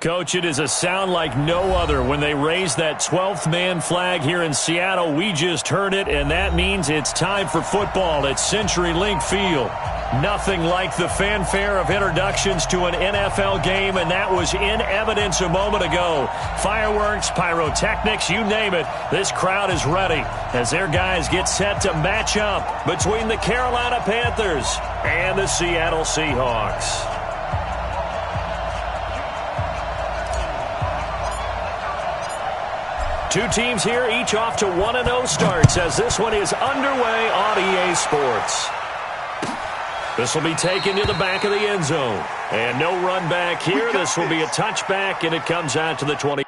Coach, it is a sound like no other when they raise that 12th man flag here in Seattle. We just heard it, and that means it's time for football at CenturyLink Field. Nothing like the fanfare of introductions to an NFL game, and that was in evidence a moment ago. Fireworks, pyrotechnics, you name it. This crowd is ready as their guys get set to match up between the Carolina Panthers and the Seattle Seahawks. Two teams here, each off to 1-0 starts as this one is underway on EA Sports. This will be taken to the back of the end zone. And no run back here. This will be a touchback, and it comes out to the 20.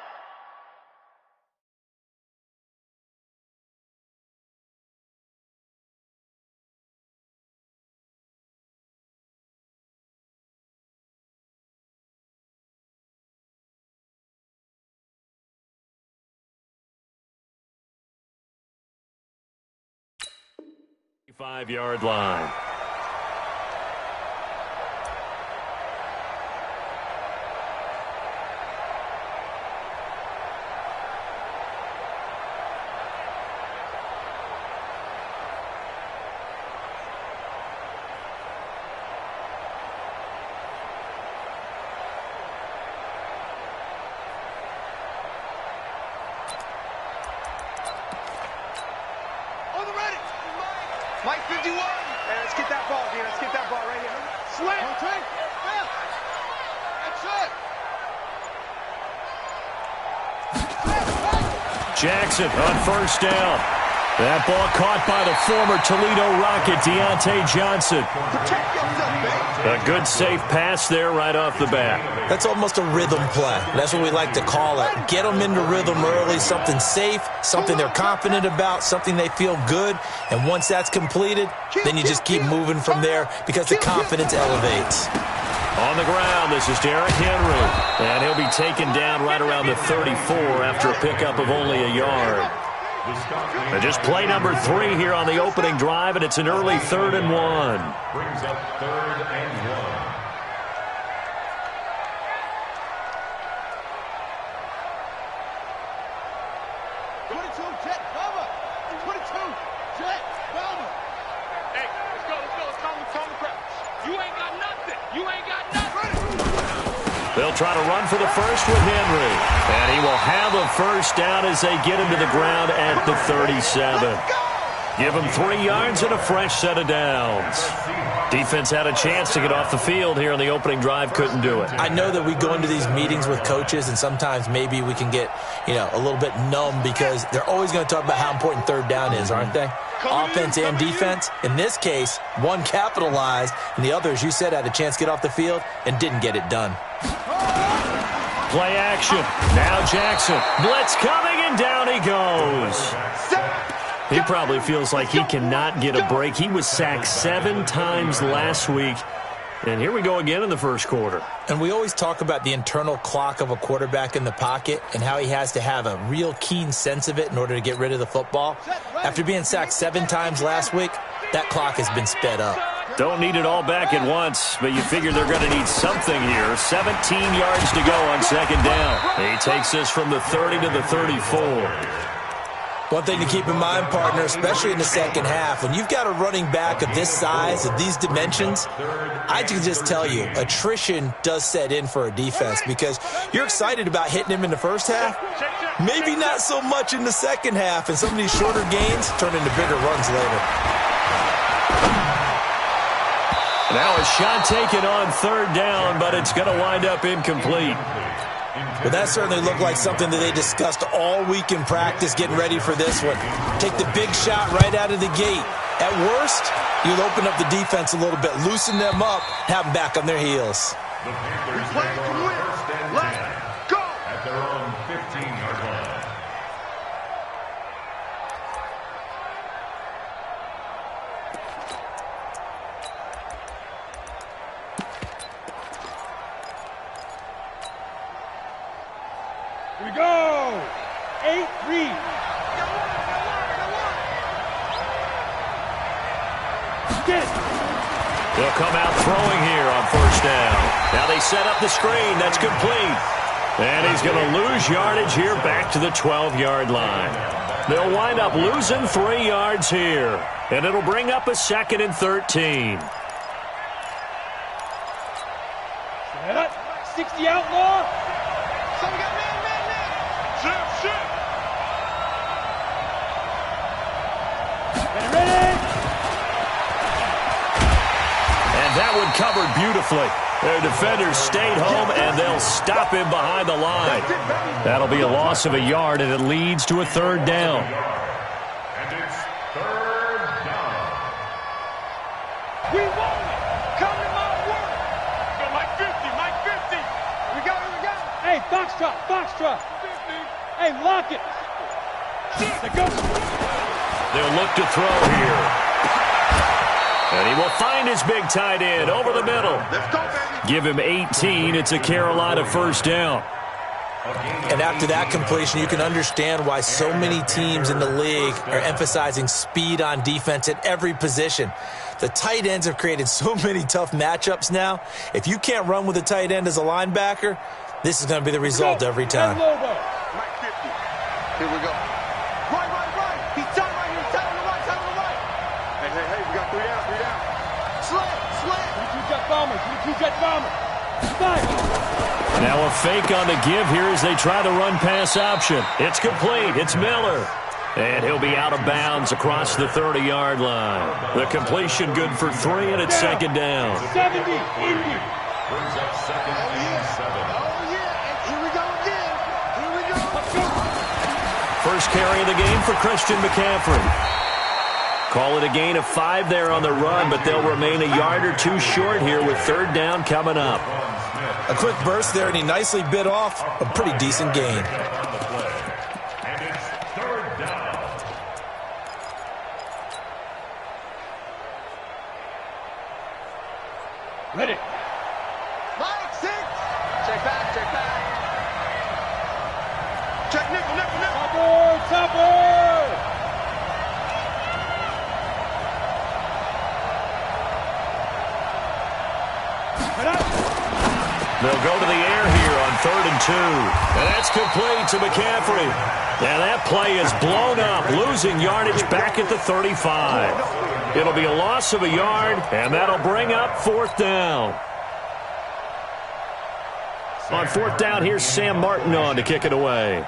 Five-yard line. Mike 51. And let's get that ball, Dean. Let's get that ball right here. Slam. That's it. Jackson on first down. That ball caught by the former Toledo Rocket, Deontay Johnson. Protect yourself, baby. A good safe pass there right off the bat. That's almost a rhythm play. That's what we like to call it. Get them into rhythm early, something safe, something they're confident about, something they feel good. And once that's completed, then you just keep moving from there because the confidence elevates. On the ground, this is Derrick Henry. And he'll be taken down right around the 34 after a pickup of only a yard. And just play number 3 here on the opening drive, and it's an early 3rd and 1. Brings up 3rd and 1. They'll try to run for the first with Henry. And he will have a first down as they get him to the ground at the 37. Give him 3 yards and a fresh set of downs. Defense had a chance to get off the field here in the opening drive, couldn't do it. I know that we go into these meetings with coaches, and sometimes maybe we can get, a little bit numb because they're always going to talk about how important third down is, aren't they? Offense and defense. In this case, one capitalized, and the other, as you said, had a chance to get off the field and didn't get it done. Play action. Now Jackson. Blitz coming, and down he goes. He probably feels like he cannot get a break. He was sacked 7 times last week. And here we go again in the first quarter. And we always talk about the internal clock of a quarterback in the pocket and how he has to have a real keen sense of it in order to get rid of the football. After being sacked 7 times last week, that clock has been sped up. Don't need it all back at once, but you figure they're going to need something here. 17 yards to go on second down. He takes this from the 30 to the 34. One thing to keep in mind, partner, especially in the second half, when you've got a running back of this size, of these dimensions, I can just tell you, attrition does set in for a defense because you're excited about hitting him in the first half, maybe not so much in the second half, and some of these shorter gains turn into bigger runs later. Now a shot taken on third down, but it's going to wind up incomplete. Well, that certainly looked like something that they discussed all week in practice getting ready for this one. Take the big shot right out of the gate. At worst, you'll open up the defense a little bit, loosen them up, have them back on their heels. The Panthers first and 10 go at their own 15-yard line. Here we go. 8-3. They'll come out throwing here on first down. Now they set up the screen. That's complete. And he's going to lose yardage here back to the 12-yard line. They'll wind up losing 3 yards here. And it'll bring up a 2nd and 13. Set up. 60 outlaw. So we got man. Shift. Ready. And that one covered beautifully. Their defenders stayed home, and they'll stop him behind the line. That'll be a loss of a yard, and it leads to a 3rd down. And it's 3rd down. We won it. Come to my work. Go Mike 50. Here we go. Hey, Foxtrot. 50. Hey, lock it. Let's go. They'll look to throw here. And he will find his big tight end over the middle. Let's go, baby. Give him 18. It's a Carolina 1st down. And after that completion, you can understand why so many teams in the league are emphasizing speed on defense at every position. The tight ends have created so many tough matchups now. If you can't run with a tight end as a linebacker, this is going to be the result every time. Mike 50. Here we go. Right. He's tight right here. Tight on the right. Hey, we got 3 down. Slant. Two jet bomber. Now a fake on the give here as they try the run-pass option. It's complete. It's Miller. And he'll be out of bounds across the 30-yard line. The completion good for 3, and it's 2nd down. 70. Brings up 2nd and 7. Oh, yeah. And here we go again. First carry of the game for Christian McCaffrey. Call it a gain of 5 there on the run, but they'll remain a yard or 2 short here with 3rd down coming up. A quick burst there, and he nicely bit off a pretty decent gain. And it's 3rd down. Ready. Mike 6. Check back. Check nickel. Topper. They'll go to the air here on 3rd and 2. And that's complete to McCaffrey. And that play is blown up, losing yardage back at the 35. It'll be a loss of a yard, and that'll bring up 4th down. On 4th down, here's Sam Martin on to kick it away.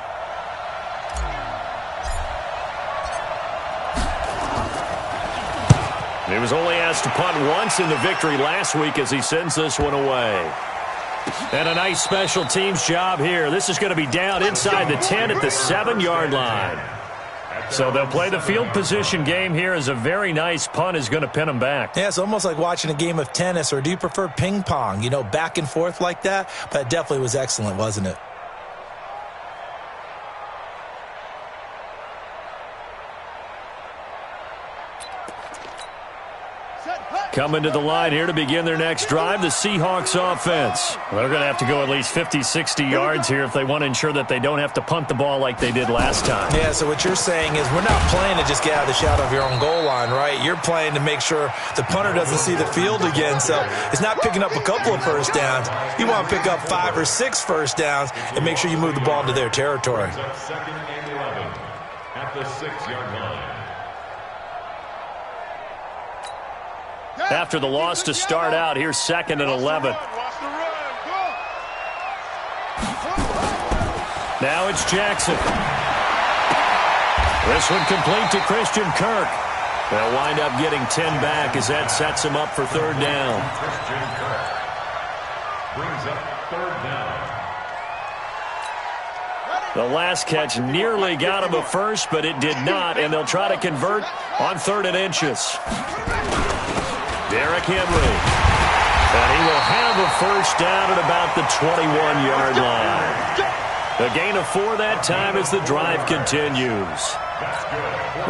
He was only asked to punt once in the victory last week as he sends this one away. And a nice special teams job here. This is going to be down inside the 10 at the 7-yard line. So they'll play the field position game here as a very nice punt is going to pin them back. Yeah, it's almost like watching a game of tennis, or do you prefer ping pong? You know, back and forth like that? But it definitely was excellent, wasn't it? Coming to the line here to begin their next drive, the Seahawks offense. They're going to have to go at least 50, 60 yards here if they want to ensure that they don't have to punt the ball like they did last time. Yeah, so what you're saying is we're not playing to just get out of the shadow of your own goal line, right? You're playing to make sure the punter doesn't see the field again. So it's not picking up a couple of first downs. You want to pick up 5 or 6 first downs and make sure you move the ball into their territory. 2nd and 11 at the 6-yard line. After the loss to start out, here's 2nd and 11. Now it's Jackson. This one complete to Christian Kirk. They'll wind up getting 10 back as that sets him up for 3rd down. Christian Kirk brings up 3rd down. The last catch nearly got him a first, but it did not, and they'll try to convert on 3rd and inches. Derrick Henry. And he will have a first down at about the 21-yard line. A gain of 4 that time as the drive continues.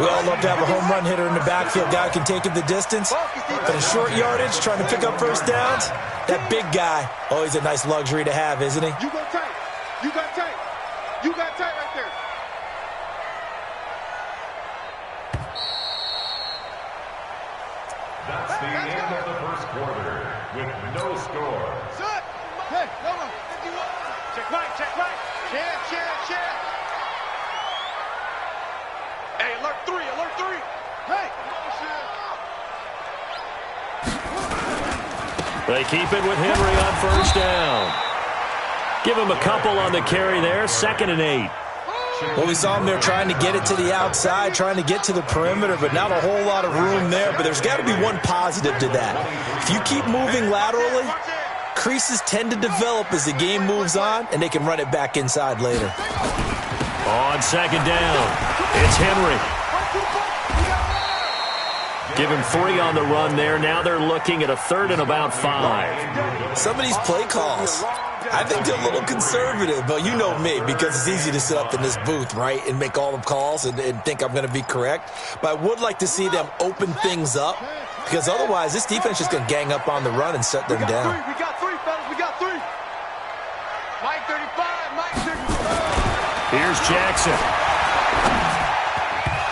We all love to have a home run hitter in the backfield, guy who can take it the distance. But in short yardage, trying to pick up first downs, that big guy, always a nice luxury to have, isn't he? You got tight. You got tight. You got tight right there. That's the end of the first quarter with no score. Hey, come on. 51. check right, check right. Check. Hey, alert 3. Hey. They keep it with Henry on first down. Give him a couple on the carry there, 2nd and 8. Well, we saw him there trying to get it to the outside, trying to get to the perimeter, but not a whole lot of room there. But there's got to be one positive to that. If you keep moving laterally, creases tend to develop as the game moves on, and they can run it back inside later. On 2nd down, it's Henry. Give him 3 on the run there. Now they're looking at a 3rd and about 5. Some of these play calls, I think they're a little conservative, but you know me, because it's easy to sit up in this booth, right, and make all the calls and think I'm going to be correct. But I would like to see them open things up, because otherwise this defense is going to gang up on the run and shut them down. We got three, fellas. We got 3. Mike 35. Mike 35. Here's Jackson.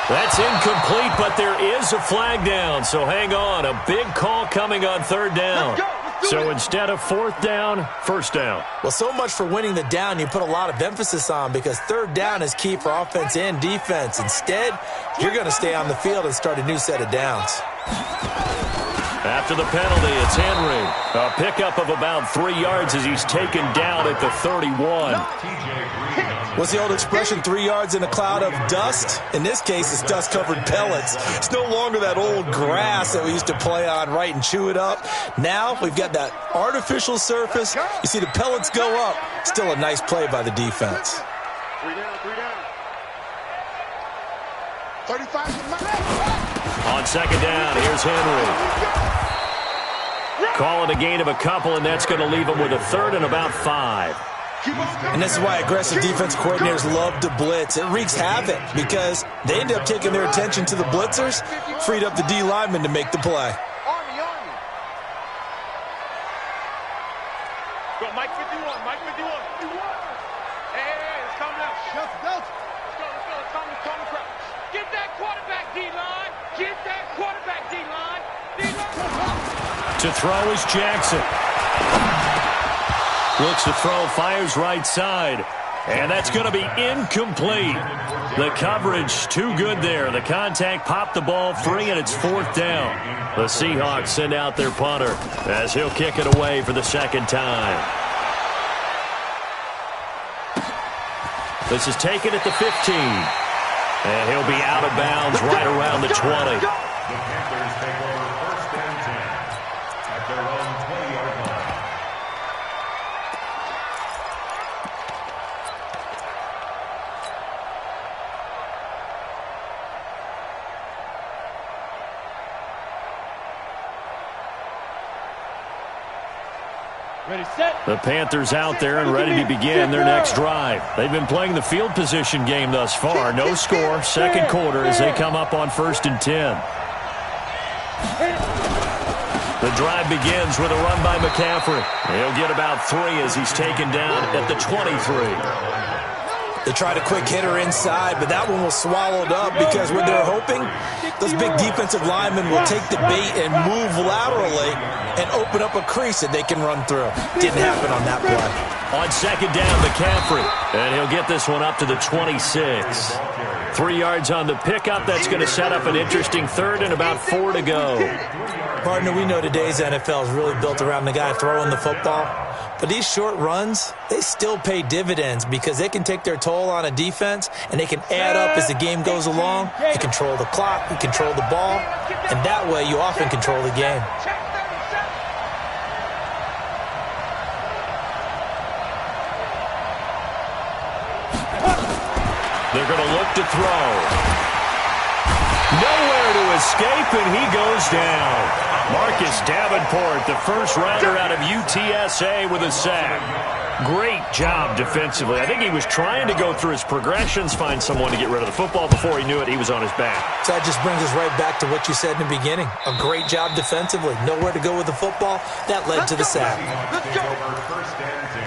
That's incomplete, but there is a flag down, so hang on. A big call coming on 3rd down. So instead of 4th down, 1st down. Well, so much for winning the down you put a lot of emphasis on, because 3rd down is key for offense and defense. Instead, you're going to stay on the field and start a new set of downs. After the penalty, it's Henry. A pickup of about 3 yards as he's taken down at the 31. What's the old expression, 3 yards in a cloud of dust? In this case, it's dust-covered pellets. It's no longer that old grass that we used to play on, right, and chew it up. Now we've got that artificial surface. You see the pellets go up. Still a nice play by the defense. 3 down. 35 to my left. On 2nd down, here's Henry. Call it a gain of a couple, and that's going to leave him with a 3rd and about 5. And this is why aggressive defense coordinators love to blitz. It wreaks havoc because they end up taking their attention to the blitzers, freed up the D lineman to make the play. Army. Go, Mike 51. Hey, it's coming out. Let's go. It's coming crouch. Get that quarterback, D-line. To throw is Jackson. Looks to throw, fires right side. And that's going to be incomplete. The coverage too good there. The contact popped the ball free, and it's 4th down. The Seahawks send out their punter as he'll kick it away for the 2nd time. This is taken at the 15. And he'll be out of bounds right around the 20. Ready, set. The Panthers out there and ready to begin their next drive. They've been playing the field position game thus far. No score, 2nd quarter as they come up on 1st and 10. The drive begins with a run by McCaffrey. He'll get about 3 as he's taken down at the 23. They tried a quick hitter inside, but that one was swallowed up because what they're hoping, those big defensive linemen will take the bait and move laterally and open up a crease that they can run through. Didn't happen on that play. On 2nd down, McCaffrey. And he'll get this one up to the 26. 3 yards on the pickup. That's going to set up an interesting 3rd and about 4 to go. Partner, we know today's NFL is really built around the guy throwing the football. But these short runs, they still pay dividends because they can take their toll on a defense and they can add up as the game goes along. You control the clock, you control the ball, and that way you often control the game. They're going to look to throw. Nowhere to escape, and he goes down. Marcus Davenport, the first rounder out of UTSA with a sack. Great job defensively. I think he was trying to go through his progressions, find someone to get rid of the football. Before he knew it, he was on his back. So that just brings us right back to what you said in the beginning. A great job defensively. Nowhere to go with the football. That led to the sack. Let's go. First and 10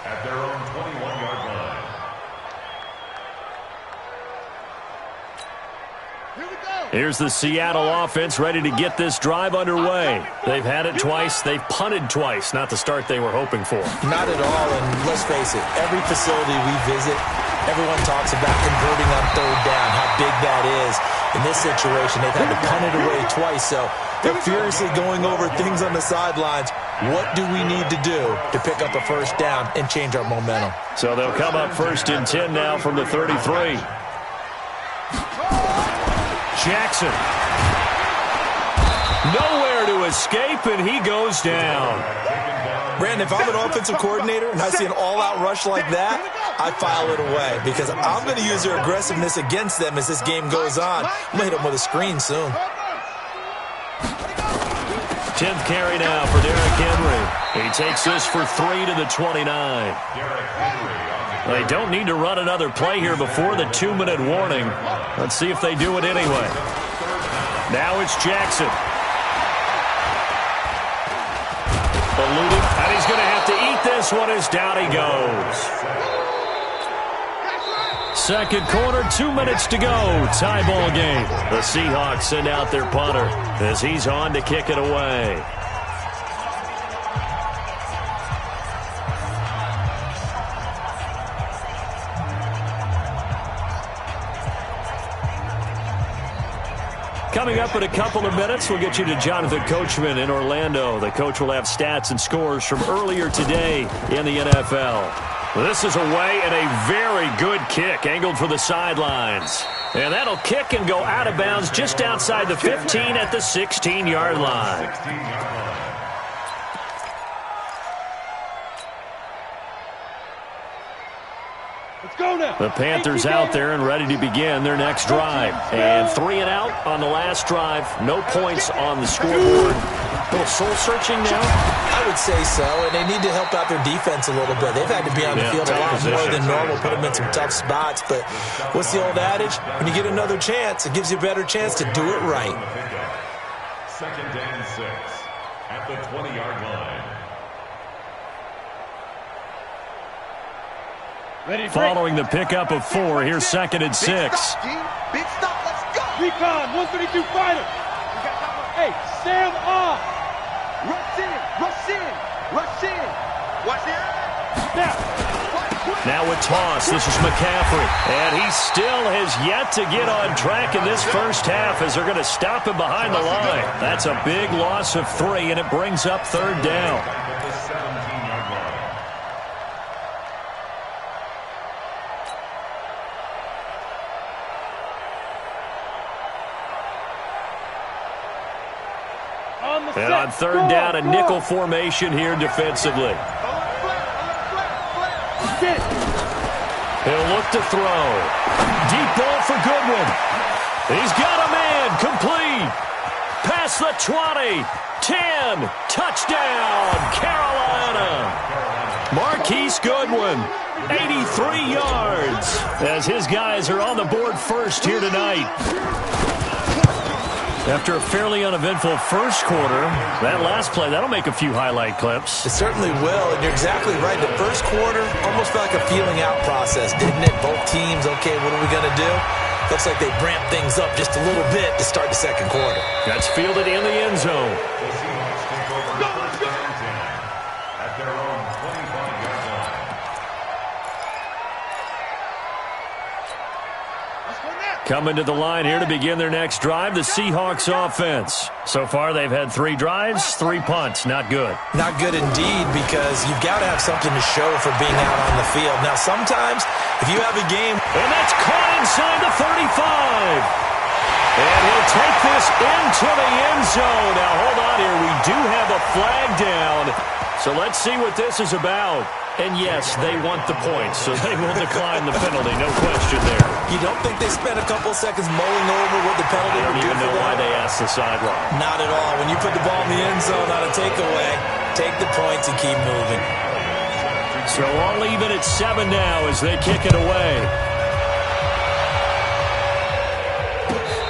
at their own 21-yard line. Here we go. Here's the Seattle offense ready to get this drive underway. They've had it twice. They've punted twice. Not the start they were hoping for. Not at all, and let's face it, every facility we visit, everyone talks about converting on third down, how big that is. In this situation, they've had to punt it away twice, so they're furiously going over things on the sidelines. What do we need to do to pick up a first down and change our momentum? So they'll come up 1st and 10 now from the 33. Jackson. Nowhere to escape, and he goes down. Brandon, if I'm an offensive coordinator and I see an all-out rush like that, I file it away because I'm going to use their aggressiveness against them as this game goes on. I'm going to hit them with a screen soon. 10th carry now for Derrick Henry. He takes this for 3 to the 29. They don't need to run another play here before the 2-minute warning. Let's see if they do it anyway. Now it's Jackson. Eluded, and he's going to have to eat this one as down he goes. Second quarter, 2 minutes to go. Tie ball game. The Seahawks send out their punter as he's on to kick it away. Coming up in a couple of minutes, we'll get you to Jonathan Coachman in Orlando. The coach will have stats and scores from earlier today in the NFL. This is away and a very good kick, angled for the sidelines. And that'll kick and go out of bounds just outside the 15 at the 16-yard line. The Panthers out there and ready to begin their next drive. And 3 and out on the last drive. No points on the scoreboard. A little soul-searching now? I would say so, and they need to help out their defense a little bit. They've had to be on the field a lot more than normal, put them in some tough spots. But what's the old adage? When you get another chance, it gives you a better chance to do it right. 2nd and 6 at the 20-yard line. Following the pickup of 4, here's 2nd and 6. Big stop, let's go. Recon, 132 fighter. Hey, stand off. Rush in, rush in, rush in. Watch the Now with toss, this is McCaffrey. And he still has yet to get on track in this first half as they're going to stop him behind the line. That's a big loss of 3, and it brings up 3rd down. And on 3rd down, a nickel formation here defensively. He'll look to throw. Deep ball for Goodwin. He's got a man. Complete. Past the 20. 10. Touchdown, Carolina. Marquise Goodwin, 83 yards. As his guys are on the board first here tonight. After a fairly uneventful first quarter, that last play, that'll make a few highlight clips. It certainly will, and you're exactly right. The first quarter almost felt like a feeling out process, didn't it? Both teams, okay, what are we going to do? Looks like they ramped things up just a little bit to start the second quarter. That's fielded in the end zone. The Seahawks take over the 1st and 10 at their own 25-yard line. Coming to the line here to begin their next drive, the Seahawks offense. So far, they've had 3 drives, 3 punts. Not good. Not good indeed, because you've got to have something to show for being out on the field. Now, sometimes, if you have a game... And that's caught inside the 35. And he'll take this into the end zone. Now, hold on here. We do have a flag down. So let's see what this is about. And yes, they want the points, so they will decline the penalty. No question there. You don't think they spent a couple seconds mulling over what the penalty would do for them? I don't even know why they asked the sideline. Not at all. When you put the ball in the end zone on a takeaway, take the points and keep moving. So all even at 7 now as they kick it away.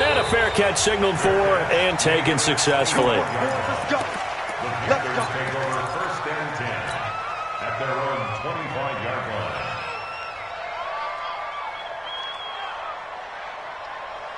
And a fair catch signaled for and taken successfully. Let's go. The Panthers take over 1st and 10 at their own 25-yard line.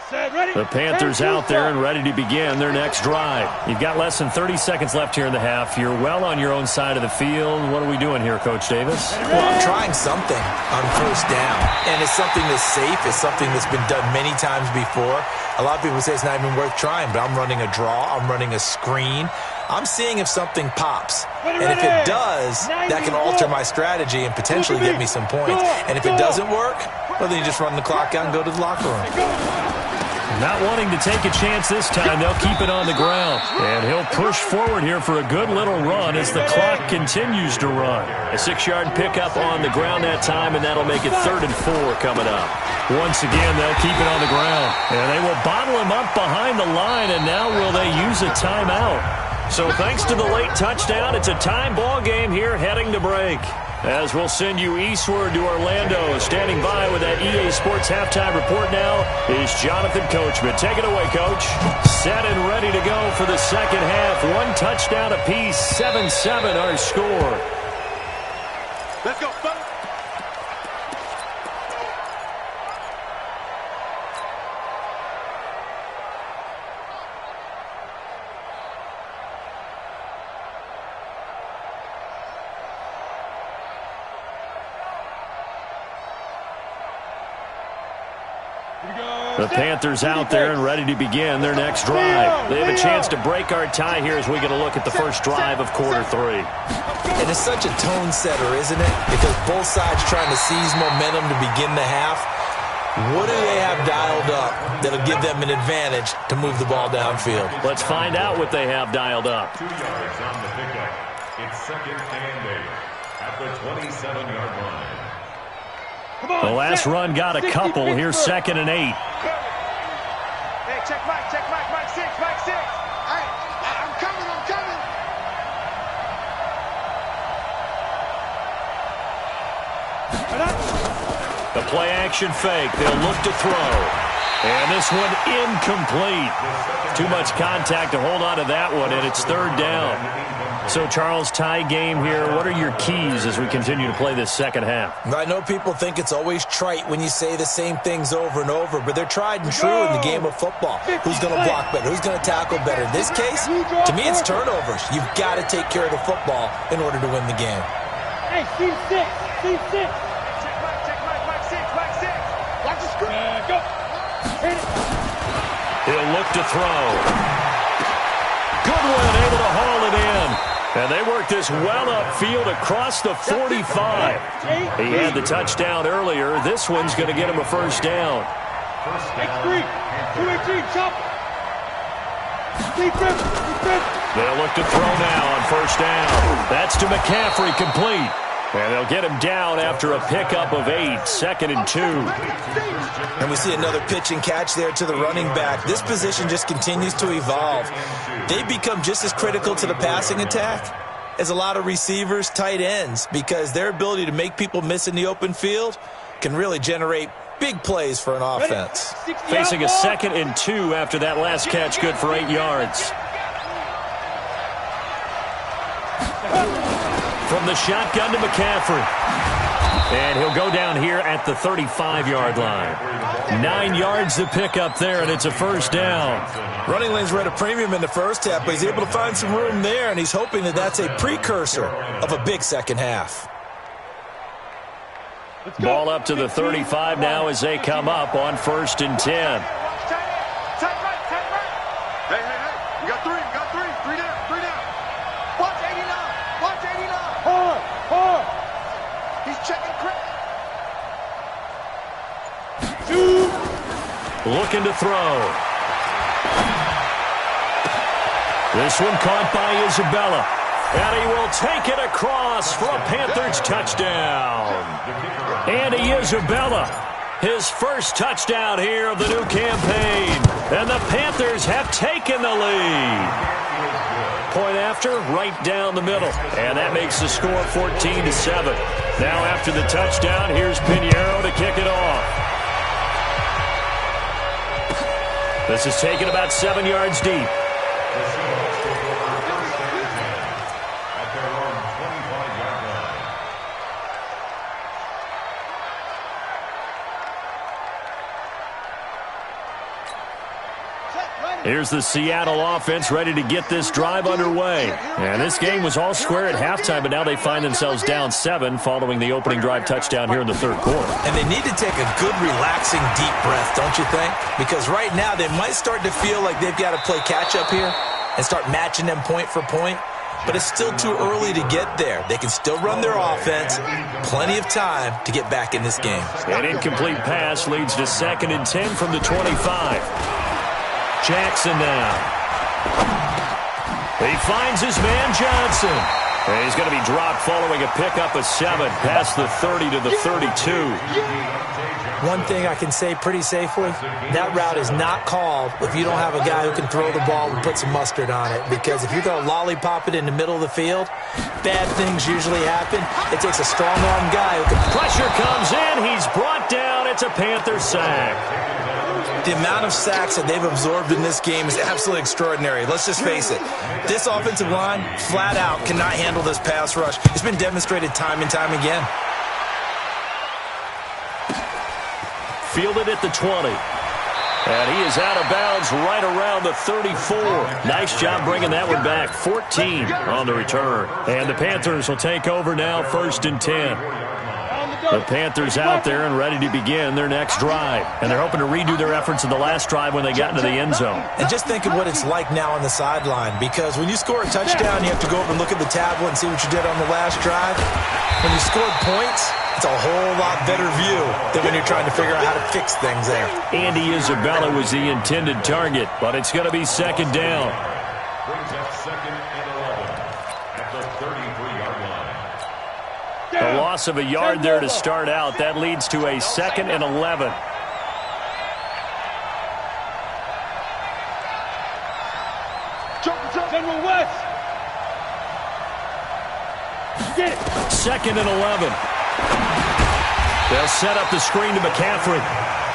The Panthers out there and ready to begin their next drive. You've got less than 30 seconds left here in the half. You're well on your own side of the field. What are we doing here, Coach Davis? Well, I'm trying something on first down, and it's something that's safe. It's something that's been done many times before. A lot of people say it's not even worth trying, but I'm running a draw. I'm running a screen. I'm seeing if something pops. And if it does, that can alter my strategy and potentially get me some points. And if it doesn't work, well, then you just run the clock out and go to the locker room. Not wanting to take a chance this time, they'll keep it on the ground. And he'll push forward here for a good little run as the clock continues to run. A 6-yard pickup on the ground that time, and that'll make it 3rd and 4 coming up. Once again, they'll keep it on the ground. And they will bottle him up behind the line, and now will they use a timeout? So thanks to the late touchdown, it's a time ball game here heading to break. As we'll send you eastward to Orlando. Standing by with that EA Sports halftime report now is Jonathan Coachman. Take it away, Coach. Set and ready to go for the second half. 1 touchdown apiece, 7-7 our score. Let's go, fellas. The Panthers out there and ready to begin their next drive. They have a chance to break our tie here as we get a look at the first drive of quarter 3. And it's such a tone setter, isn't it? Because both sides trying to seize momentum to begin the half. What do they have dialed up that'll give them an advantage to move the ball downfield? Let's find out what they have dialed up. 2 yards on the pickup. It's 2nd and 8 at the 27-yard line. The last run got a couple. Here's 2nd and 8. Hey, check Mike, Mike 6, Mike 6. Hey, I'm coming. The play action fake. They'll look to throw. And this one incomplete. Too much contact to hold on to that one, and it's 3rd down. So, Charles, tie game here. What are your keys as we continue to play this second half? I know people think it's always trite when you say the same things over and over, but they're tried and true in the game of football. Who's going to block better? Who's going to tackle better? In this case, to me, it's turnovers. You've got to take care of the football in order to win the game. Hey, team 6. Check Mike 6. Watch the screen. Go. Hit it. He'll look to throw. Goodwin able to haul it in. And they work this well upfield across the 45. He had the touchdown earlier. This one's going to get him a first down. X3. 218. Chop. They'll look to throw now on first down. That's to McCaffrey, complete. And they'll get him down after a pickup of 8, 2nd and 2. And we see another pitch and catch there to the running back. This position just continues to evolve. They become just as critical to the passing attack as a lot of receivers, tight ends, because their ability to make people miss in the open field can really generate big plays for an offense. Facing a 2nd and 2 after that last catch, good for 8 yards. From the shotgun to McCaffrey. And he'll go down here at the 35-yard line. 9 yards to pick up there, and it's a first down. Running lanes were at a premium in the first half, but he's able to find some room there, and he's hoping that that's a precursor of a big second half. Ball up to the 35 now as they come up on 1st and 10. Hey. We got 3. 3 down. Watch 89. Hard. He's checking credit. 2. Looking to throw. This one caught by Isabella. And he will take it across for a Panthers touchdown. Andy Isabella, his first touchdown here of the new campaign. And the Panthers have taken the lead. Point after, right down the middle. And that makes the score 14-7. Now after the touchdown, here's Pinheiro to kick it off. This is taken about 7 yards deep. Here's the Seattle offense ready to get this drive underway. And this game was all square at halftime, but now they find themselves down 7 following the opening drive touchdown here in the third quarter. And they need to take a good, relaxing, deep breath, don't you think? Because right now they might start to feel like they've got to play catch-up here and start matching them point for point. But it's still too early to get there. They can still run their offense. Plenty of time to get back in this game. An incomplete pass leads to 2nd and 10 from the 25. Jackson now. He finds his man Johnson. And he's going to be dropped following a pickup of 7 past the 30 to the 32. One thing I can say pretty safely, that route is not called if you don't have a guy who can throw the ball and put some mustard on it. Because if you're going to lollipop it in the middle of the field, bad things usually happen. It takes a strong-arm guy who can... Pressure comes in. He's brought down. It's a Panther sack. The amount of sacks that they've absorbed in this game is absolutely extraordinary. Let's just face it. This offensive line, flat out, cannot handle this pass rush. It's been demonstrated time and time again. Fielded at the 20. And he is out of bounds right around the 34. Nice job bringing that one back. 14 on the return. And the Panthers will take over now, 1st and 10. The Panthers out there and ready to begin their next drive. And they're hoping to redo their efforts in the last drive when they got into the end zone. And just think of what it's like now on the sideline. Because when you score a touchdown, you have to go up and look at the tablet and see what you did on the last drive. When you scored points, it's a whole lot better view than when you're trying to figure out how to fix things there. Andy Isabella was the intended target, but it's going to be 2nd down. Brings up 2nd and 11 at the 33-yard line. A loss of a yard there to start out. That leads to a 2nd and 11. General West. Get it. 2nd and 11. They'll set up the screen to McCaffrey.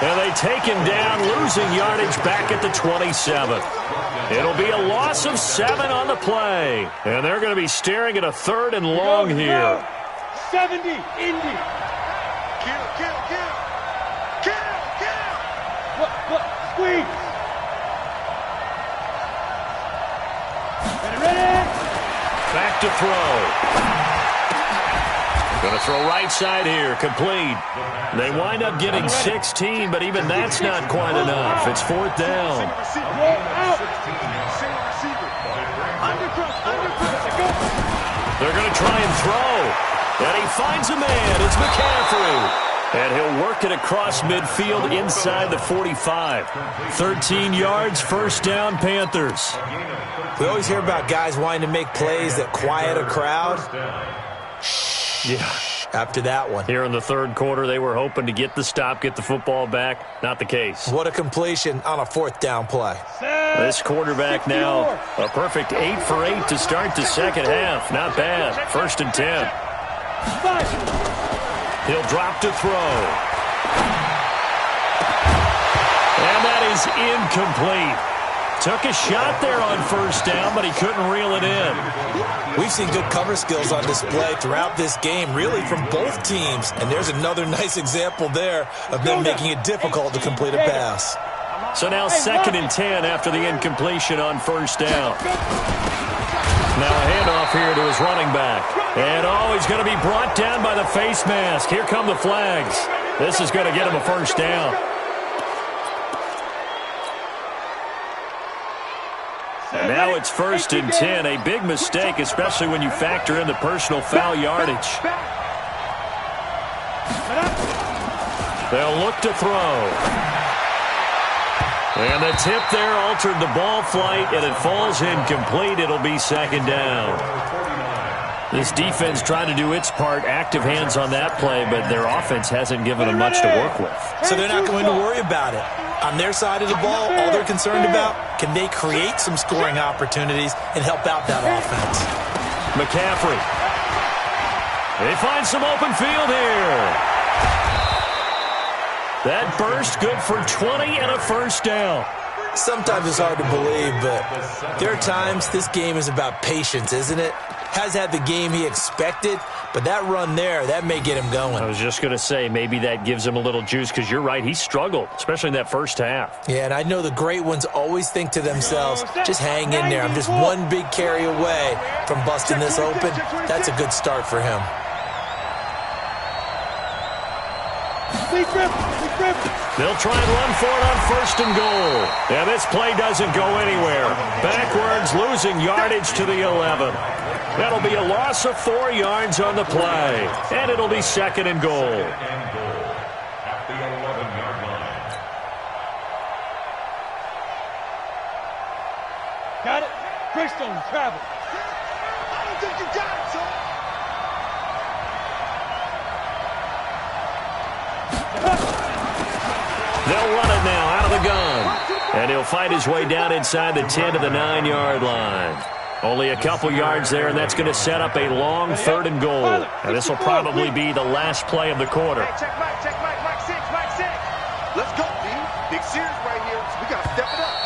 And they take him down, losing yardage back at the 27. It'll be a loss of 7 on the play. And they're going to be staring at a 3rd and long here. 70, Indy. Kill, kill, kill. Kill, kill. What? Squeeze. Ready? Back to throw. Going to throw right side here, complete. They wind up getting 16, but even that's not quite enough. It's 4th down. They're going to try and throw. And he finds a man. It's McCaffrey. And he'll work it across midfield inside the 45. 13 yards, 1st down, Panthers. We always hear about guys wanting to make plays that quiet a crowd. Yeah. After that one. Here in the 3rd quarter, they were hoping to get the stop, get the football back. Not the case. What a completion on a 4th down play. This quarterback now, a perfect 8 for 8 to start the 2nd half. Not bad. 1st and 10. He'll drop to throw. And that is incomplete. Took a shot there on 1st down, but he couldn't reel it in. We've seen good cover skills on display throughout this game, really from both teams. And there's another nice example there of them making it difficult to complete a pass. So now 2nd and 10 after the incompletion on 1st down. Now a handoff here to his running back. And he's going to be brought down by the face mask. Here come the flags. This is going to get him a 1st down. And now it's 1st and 10. A big mistake, especially when you factor in the personal foul yardage. They'll look to throw. And the tip there altered the ball flight, and it falls incomplete. It'll be 2nd down. This defense trying to do its part, active hands on that play, but their offense hasn't given them much to work with. So they're not going to worry about it. On their side of the ball, all they're concerned about, can they create some scoring opportunities and help out that offense? McCaffrey. They find some open field here. That burst good for 20 and a 1st down. Sometimes it's hard to believe, but there are times this game is about patience, isn't it? Has had the game he expected, but that run there, that may get him going. I was just going to say, maybe that gives him a little juice, because you're right, he struggled, especially in that first half. Yeah, and I know the great ones always think to themselves, just hang in there. I'm just one big carry away from busting this open. That's a good start for him. They'll try and run for it on 1st and goal. And this play doesn't go anywhere. Backwards, losing yardage to the 11. That'll be a loss of 4 yards on the play. And it'll be 2nd and goal. At the 11-yard line. Got it. Greystone, travel. I don't think you got it, son. They'll run it now out of the gun. And he'll fight his way down inside the 10 to the 9-yard line. Only a couple yards there, and that's going to set up a long 3rd and goal. And this will probably be the last play of the quarter. Hey, check Mike 6. Let's go, D. Big series right here, so we got to step it up.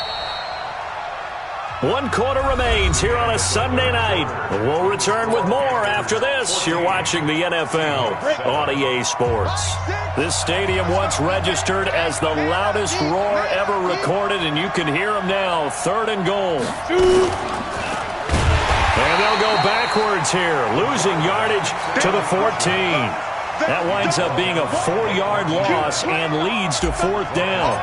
1 quarter remains here on a Sunday night. We'll return with more after this. You're watching the NFL on EA Sports. This stadium once registered as the loudest roar ever recorded, and you can hear them now. 3rd and goal. And they'll go backwards here, losing yardage to the 14. That winds up being a 4-yard loss and leads to 4th down.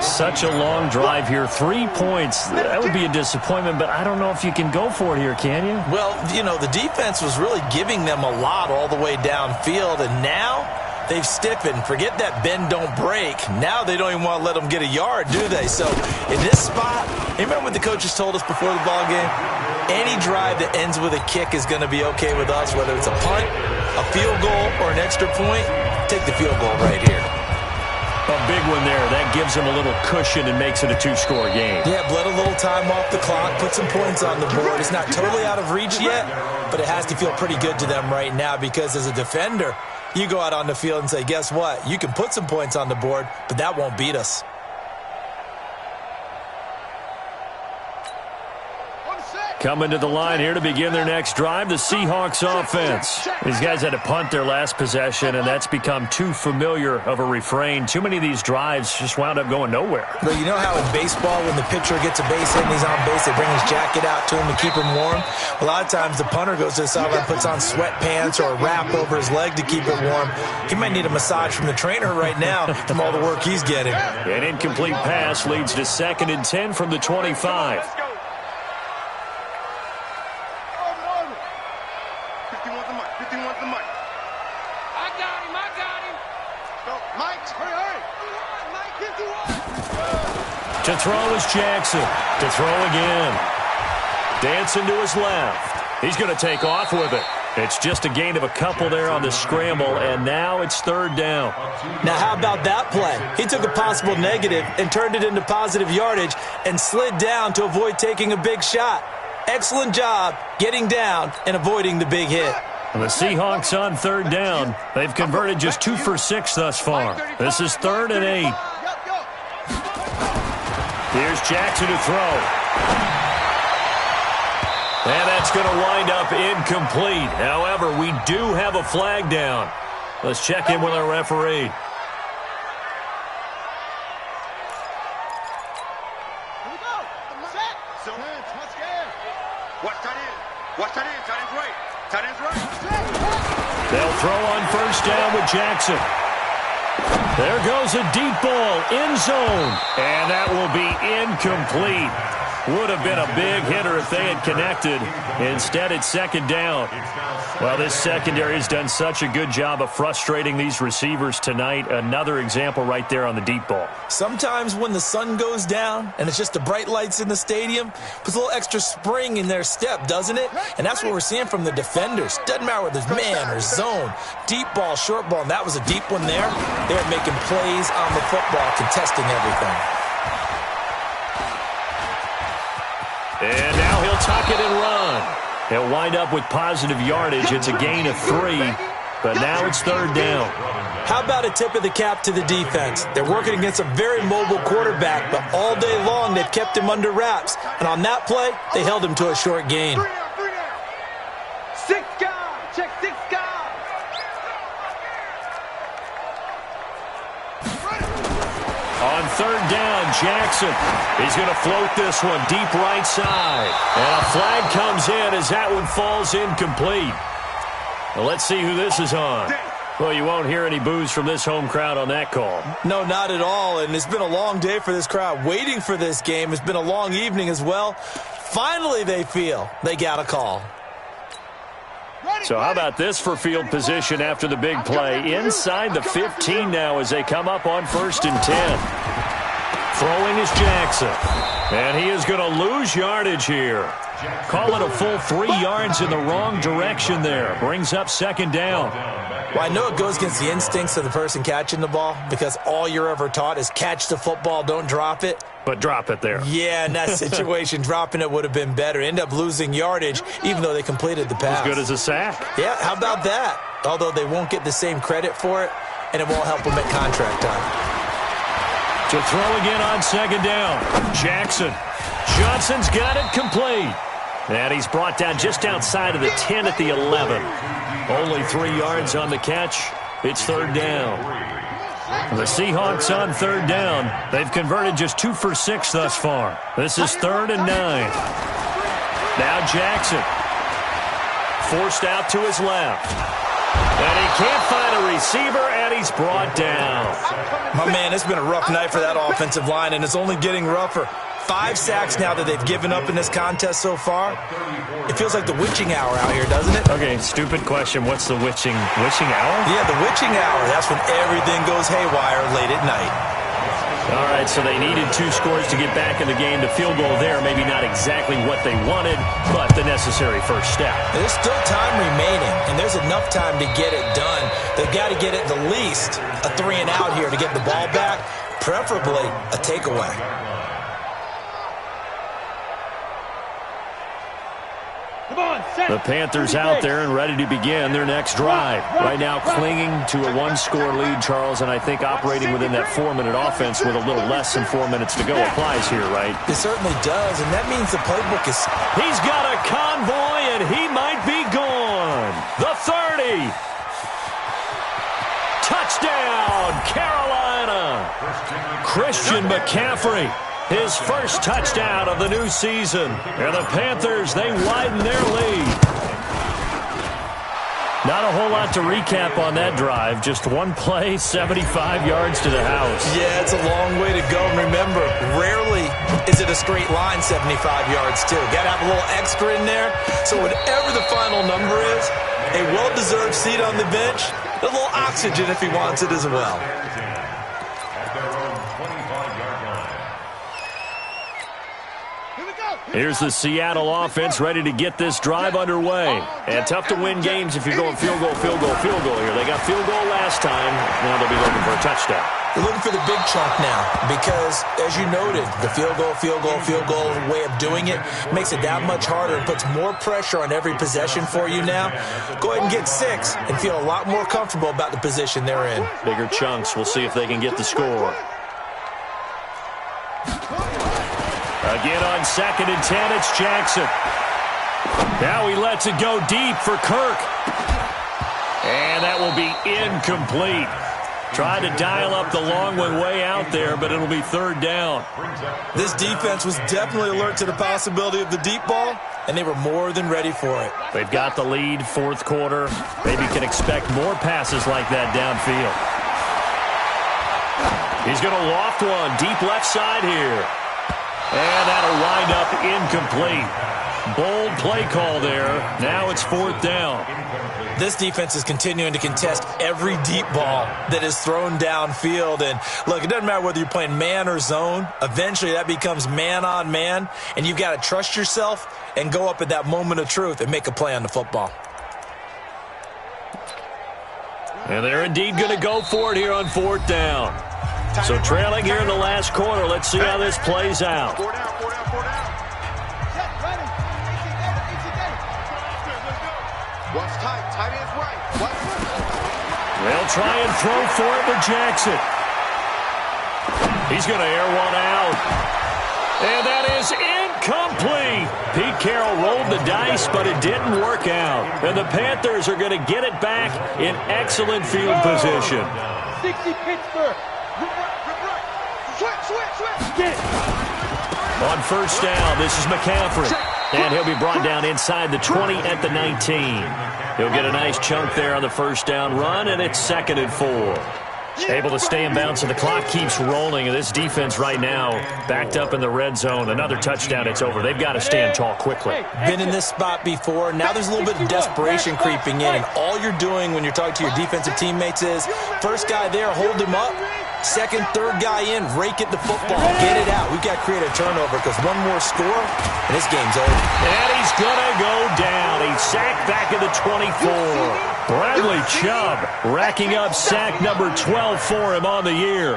Such a long drive here. 3 points. That would be a disappointment, but I don't know if you can go for it here, can you? Well, you know, the defense was really giving them a lot all the way downfield, and now they've stiffened. Forget that bend, don't break. Now they don't even want to let them get a yard, do they? So in this spot, you remember what the coaches told us before the ball game? Any drive that ends with a kick is going to be okay with us, whether it's a punt, a field goal, or an extra point. Take the field goal right here. A big one there. That gives them a little cushion and makes it a 2-score game. Yeah, bled a little time off the clock, put some points on the board. It's not totally out of reach yet, but it has to feel pretty good to them right now, because as a defender, you go out on the field and say, guess what? You can put some points on the board, but that won't beat us. Coming to the line here to begin their next drive, the Seahawks offense. These guys had to punt their last possession, and that's become too familiar of a refrain. Too many of these drives just wound up going nowhere. But you know how in baseball, when the pitcher gets a base hit and he's on base, they bring his jacket out to him to keep him warm? A lot of times the punter goes to the sideline, puts on sweatpants or a wrap over his leg to keep it warm. He might need a massage from the trainer right now from all the work he's getting. An incomplete pass leads to 2nd and 10 from the 25. 51's the mic. I got him. Go, Mike, hurry. Mike, 51. To throw is Jackson. To throw again. Dancing to his left. He's going to take off with it. It's just a gain of a couple there on the scramble, and now it's 3rd down. Now, how about that play? He took a possible negative and turned it into positive yardage and slid down to avoid taking a big shot. Excellent job getting down and avoiding the big hit. The Seahawks on 3rd down. They've converted just 2 for 6 thus far. This is 3rd and 8. Here's Jackson to throw. And that's going to wind up incomplete. However, we do have a flag down. Let's check in with our referee. Watch tight end. Tight end's right. Tight end's right. They'll throw on 1st down with Jackson. There goes a deep ball, end zone. And that will be incomplete. Would have been a big hitter if they had connected. Instead, it's 2nd down. Well, this secondary has done such a good job of frustrating these receivers tonight. Another example right there on the deep ball. Sometimes when the sun goes down and it's just the bright lights in the stadium, puts a little extra spring in their step, doesn't it? And that's what we're seeing from the defenders. Doesn't matter whether it's man or zone. Deep ball, short ball, and that was a deep one there. They're making plays on the football, contesting everything. And now he'll tuck it and run. He'll wind up with positive yardage. It's a gain of 3, but now it's 3rd down. How about a tip of the cap to the defense? They're working against a very mobile quarterback, but all day long they've kept him under wraps. And on that play, they held him to a short gain. 6 guys. Check 6 guys. On third down, Jackson. He's going to float this one deep right side. And a flag comes in as that one falls incomplete. Well, let's see who this is on. Well, you won't hear any boos from this home crowd on that call. No, not at all. And it's been a long day for this crowd waiting for this game. It's been a long evening as well. Finally, they feel they got a call. So how about this for field position after the big play? Inside the 15 now as they come up on 1st and 10. Throwing is Jackson. And he is going to lose yardage here. Call it a full 3 yards in the wrong direction there. Brings up 2nd down. Well, I know it goes against the instincts of the person catching the ball because all you're ever taught is catch the football, don't drop it. But drop it there. Yeah, in that situation, dropping it would have been better. End up losing yardage, even though they completed the pass. As good as a sack. Yeah, how about that? Although they won't get the same credit for it, and it won't help them at contract time. To throw again on 2nd down. Jackson. Johnson's got it complete. And he's brought down just outside of the 10 at the 11. Only 3 yards on the catch. It's 3rd down. The Seahawks on 3rd down. They've converted just 2 for 6 thus far. This is 3rd and 9. Now Jackson. Forced out to his left. And he can't find a receiver, and he's brought down. My man, it's been a rough night for that offensive line, and it's only getting rougher. 5 sacks now that they've given up in this contest so far. It feels like the witching hour out here, doesn't it? Okay, stupid question. What's the witching hour? Yeah, the witching hour. That's when everything goes haywire late at night. All right, so they needed 2 scores to get back in the game. The field goal there, maybe not exactly what they wanted, but the necessary first step. There's still time remaining, and there's enough time to get it done. They've got to get at the least a 3 and out here to get the ball back, preferably a takeaway. The Panthers out there and ready to begin their next drive. Right now clinging to a 1-score lead, Charles, and I think operating within that 4-minute offense with a little less than 4 minutes to go applies here, right? It certainly does, and that means the playbook is... He's got a convoy, and he might be gone. The 30. Touchdown, Carolina. Christian McCaffrey. His first touchdown of the new season. And the Panthers, they widen their lead. Not a whole lot to recap on that drive. Just one play, 75 yards to the house. Yeah, it's a long way to go. And remember, rarely is it a straight line 75 yards, too. Got to have a little extra in there. So whatever the final number is, a well-deserved seat on the bench, a little oxygen if he wants it as well. Here's the Seattle offense ready to get this drive underway. And tough to win games if you're going field goal, field goal, field goal here. They got field goal last time. Now they'll be looking for a touchdown. They're looking for the big chunk now because, as you noted, the field goal way of doing it makes it that much harder and puts more pressure on every possession for you now. Go ahead and get 6 and feel a lot more comfortable about the position they're in. Bigger chunks. We'll see if they can get the score. Again on 2nd and 10, it's Jackson. Now he lets it go deep for Kirk. And that will be incomplete. Tried to dial up the long one way out there, but it'll be 3rd down. This defense was definitely alert to the possibility of the deep ball, and they were more than ready for it. They've got the lead, 4th quarter. Maybe can expect more passes like that downfield. He's going to loft one deep left side here. And that'll wind up incomplete. Bold play call there. Now it's 4th down. This defense is continuing to contest every deep ball that is thrown downfield. And look, it doesn't matter whether you're playing man or zone. Eventually that becomes man on man. And you've got to trust yourself and go up at that moment of truth and make a play on the football. And they're indeed going to go for it here on 4th down. So trailing here in the last quarter. Let's see how this plays out. 4 down. Watch tight. Tight end's right. They'll try and throw for it with Jackson. He's going to air one out. And that is incomplete. Pete Carroll rolled the dice, but it didn't work out. And the Panthers are going to get it back in excellent field position. 60 Pittsburgh. On first down, this is McCaffrey. And he'll be brought down inside the 20 at the 19. He'll get a nice chunk there on the first down run, and it's 2nd and 4. Able to stay in bounds, so the clock keeps rolling. And this defense right now backed up in the red zone. Another touchdown, it's over. They've got to stand tall quickly. Been in this spot before. Now there's a little bit of desperation creeping in. And all you're doing when you're talking to your defensive teammates is, first guy there, hold him up. Second, third guy in, rake at the football. Get it out. We've got to create a turnover because one more score, and this game's over. And he's going to go down. He's sacked back at the 24. Bradley Chubb racking up sack number 12 for him on the year.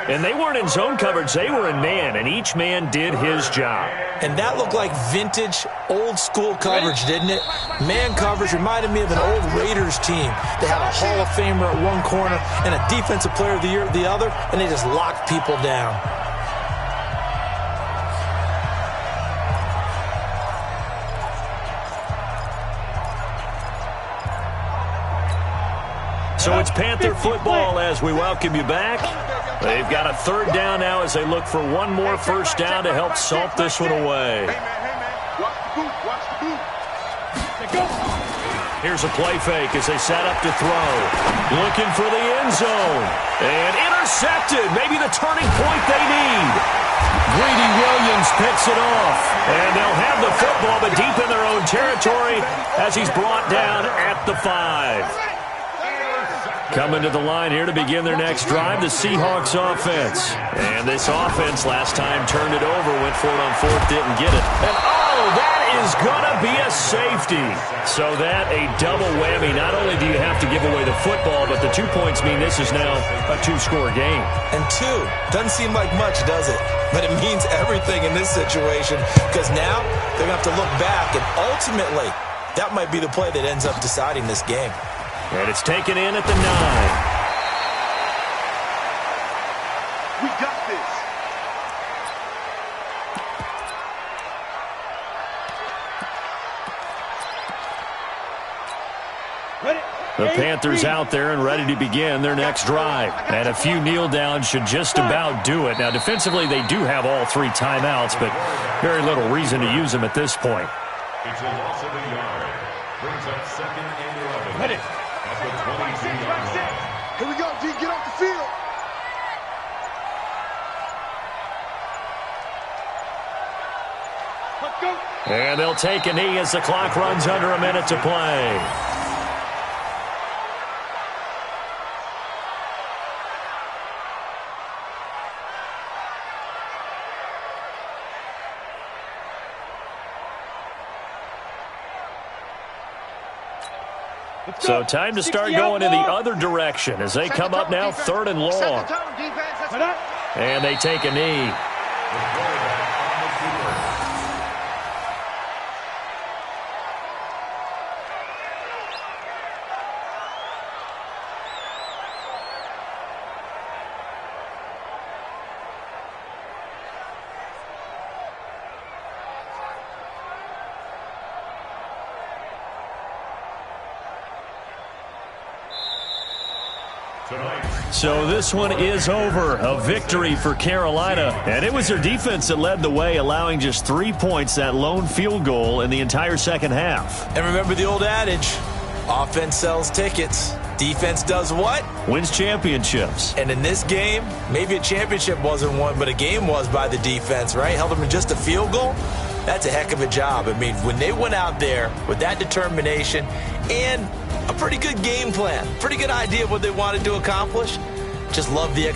And they weren't in zone coverage. They were in man, and each man did his job. And that looked like vintage, old-school coverage, didn't it? Man coverage reminded me of an old Raiders team. They had a Hall of Famer at one corner and a Defensive Player of the Year at the other, and they just locked people down. So it's Panther football as we welcome you back. They've got a third down now as they look for one more first down to help salt this one away. Hey, man, watch the boot, watch the boot. Here's a play fake as they set up to throw. Looking for the end zone. And intercepted. Maybe the turning point they need. Greedy Williams picks it off. And they'll have the football, but deep in their own territory as he's brought down at the 5. Coming to the line here to begin their next drive, the Seahawks offense. And this offense last time turned it over, went for it on fourth, didn't get it. And oh, that is going to be a safety. So that a double whammy. Not only do you have to give away the football, but the 2 points mean this is now a 2-score game. And 2 doesn't seem like much, does it? But it means everything in this situation because now they're going to have to look back, and ultimately that might be the play that ends up deciding this game. And it's taken in at the 9. We got this. The Panthers out there and ready to begin their next drive. And a few kneel downs should just about do it. Now, defensively, they do have all 3 timeouts, but very little reason to use them at this point. It's a loss of a yard. Brings up 2nd and 11. Ready. At the 22-yard line. Here we go, G, get off the field. Let's go. And they'll take a knee as the clock runs under a minute to play. So time to start going in the other direction as they come up now 3rd and long. And they take a knee. So this one is over. A victory for Carolina. And it was their defense that led the way, allowing just 3 points, that lone field goal in the entire second half. And remember the old adage, offense sells tickets. Defense does what? Wins championships. And in this game, maybe a championship wasn't won, but a game was by the defense, right? Held them to just a field goal. That's a heck of a job. I mean, when they went out there with that determination and a pretty good game plan, pretty good idea of what they wanted to accomplish, just love the